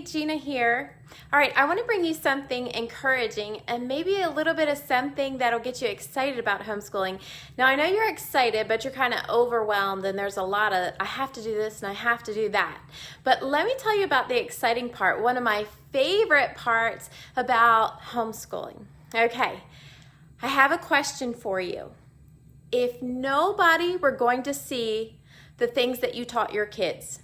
Gina here. All right, I want to bring you something encouraging and maybe a little bit of something that'll get you excited about homeschooling. Now, I know you're excited, but you're kind of overwhelmed and there's a lot of, I have to do this and I have to do that. But let me tell you about the exciting part, one of my favorite parts about homeschooling. Okay, I have a question for you. If nobody were going to see the things that you taught your kids,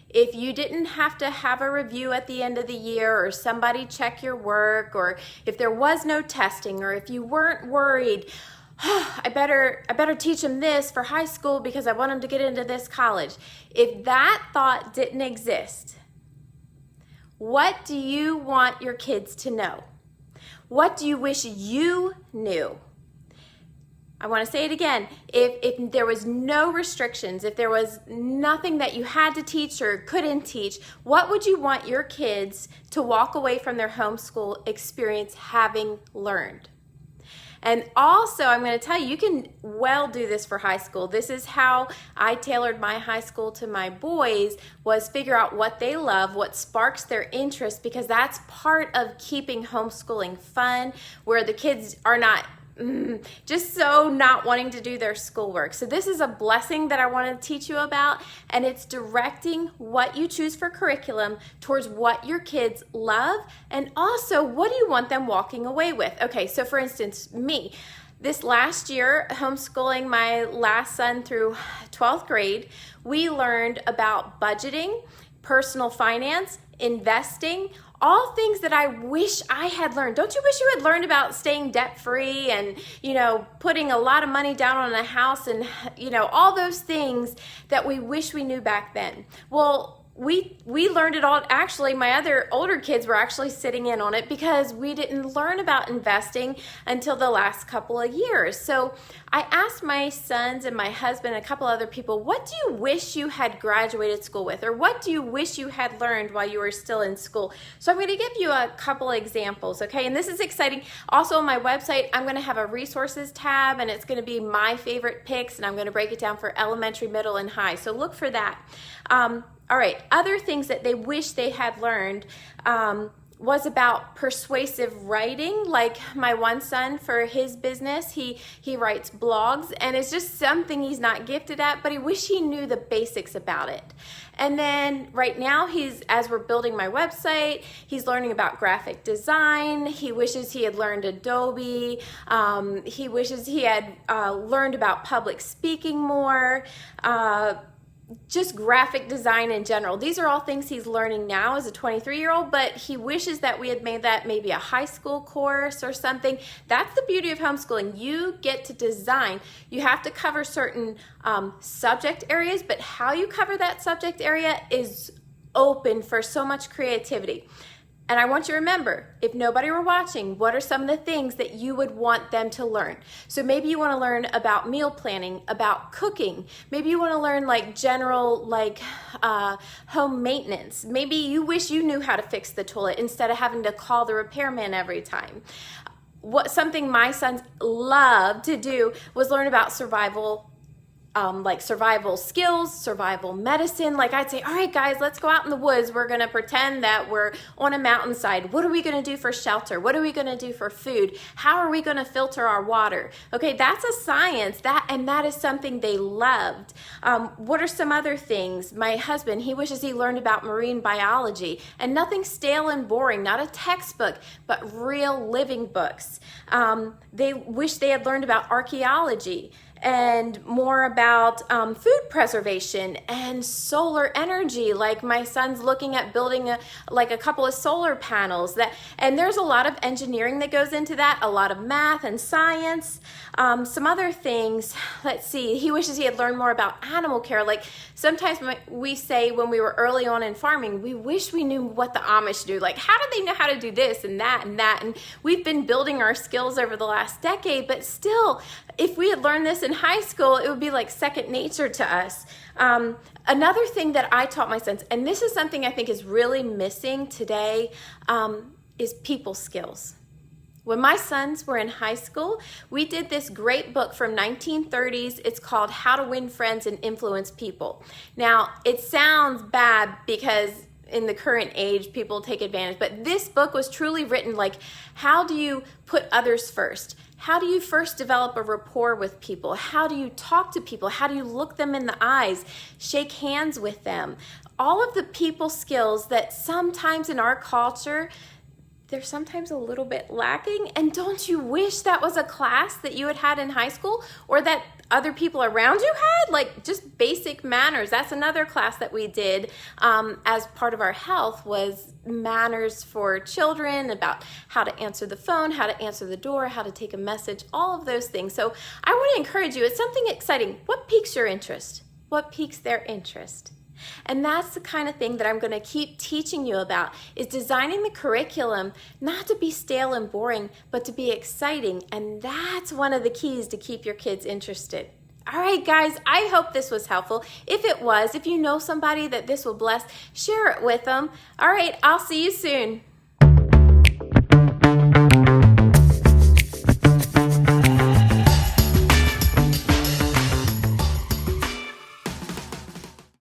if you didn't have to have a review at the end of the year or somebody check your work, or if there was no testing, or if you weren't worried, I better teach them this for high school because I want them to get into this college. If that thought didn't exist, what do you want your kids to know? What do you wish you knew? I want to say it again. If there was no restrictions, if there was nothing that you had to teach or couldn't teach, what would you want your kids to walk away from their homeschool experience having learned? And also, I'm going to tell you, you can well do this for high school. This is how I tailored my high school to my boys, was figure out what they love, what sparks their interest, because that's part of keeping homeschooling fun, where the kids are not just so not wanting to do their schoolwork. So this is a blessing that I want to teach you about, and it's directing what you choose for curriculum towards what your kids love, and also what do you want them walking away with. Okay, so for instance, me, this last year, homeschooling my last son through 12th grade, we learned about budgeting, personal finance, investing, all things that I wish I had learned. Don't you wish you had learned about staying debt-free and, putting a lot of money down on a house and, all those things that we wish we knew back then? Well, we learned it all. Actually, my other older kids were actually sitting in on it because we didn't learn about investing until the last couple of years. So I asked my sons and my husband and a couple other people, what do you wish you had graduated school with? Or what do you wish you had learned while you were still in school? So I'm going to give you a couple examples, okay? And this is exciting. Also on my website, I'm going to have a resources tab, and it's going to be my favorite picks, and I'm going to break it down for elementary, middle, and high. So look for that. All right, other things that they wish they had learned was about persuasive writing. Like my one son, for his business, he writes blogs, and it's just something he's not gifted at, but he wish he knew the basics about it. And then right now, as we're building my website, he's learning about graphic design. He wishes he had learned Adobe. He wishes he had learned about public speaking more. Just graphic design in general. These are all things he's learning now as a 23-year-old, but he wishes that we had made that maybe a high school course or something. That's the beauty of homeschooling. You get to design. You have to cover certain subject areas, but how you cover that subject area is open for so much creativity. And I want you to remember, if nobody were watching, what are some of the things that you would want them to learn? So maybe you want to learn about meal planning, about cooking. Maybe you want to learn general home maintenance. Maybe you wish you knew how to fix the toilet instead of having to call the repairman every time. Something my sons loved to do was learn about survival skills, survival medicine. Like I'd say, all right, guys, let's go out in the woods. We're going to pretend that we're on a mountainside. What are we going to do for shelter? What are we going to do for food? How are we going to filter our water? Okay, that's a science, and that is something they loved. What are some other things? My husband, he wishes he learned about marine biology, and nothing stale and boring, not a textbook, but real living books. They wish they had learned about archaeology and more about food preservation and solar energy. Like my son's looking at building a couple of solar panels. And there's a lot of engineering that goes into that, a lot of math and science. Some other things, let's see, he wishes he had learned more about animal care. Like sometimes we say when we were early on in farming, we wish we knew what the Amish do. Like how did they know how to do this and that and that? And we've been building our skills over the last decade, but still, if we had learned this in high school, it would be like second nature to us. Another thing that I taught my sons, and this is something I think is really missing today, is people skills. When my sons were in high school, we did this great book from 1930s. It's called How to Win Friends and Influence People. Now, it sounds bad because in the current age, people take advantage. But this book was truly written like, how do you put others first? How do you first develop a rapport with people? How do you talk to people? How do you look them in the eyes? Shake hands with them? All of the people skills that sometimes in our culture, they're sometimes a little bit lacking. And don't you wish that was a class that you had in high school, or that other people around you had? Like just basic manners. That's another class that we did as part of our health, was manners for children, about how to answer the phone, how to answer the door, how to take a message, all of those things. So I want to encourage you, it's something exciting. What piques your interest? What piques their interest? And that's the kind of thing that I'm going to keep teaching you about, is designing the curriculum not to be stale and boring, but to be exciting. And that's one of the keys to keep your kids interested. All right, guys, I hope this was helpful. If it was, if you know somebody that this will bless, share it with them. All right, I'll see you soon.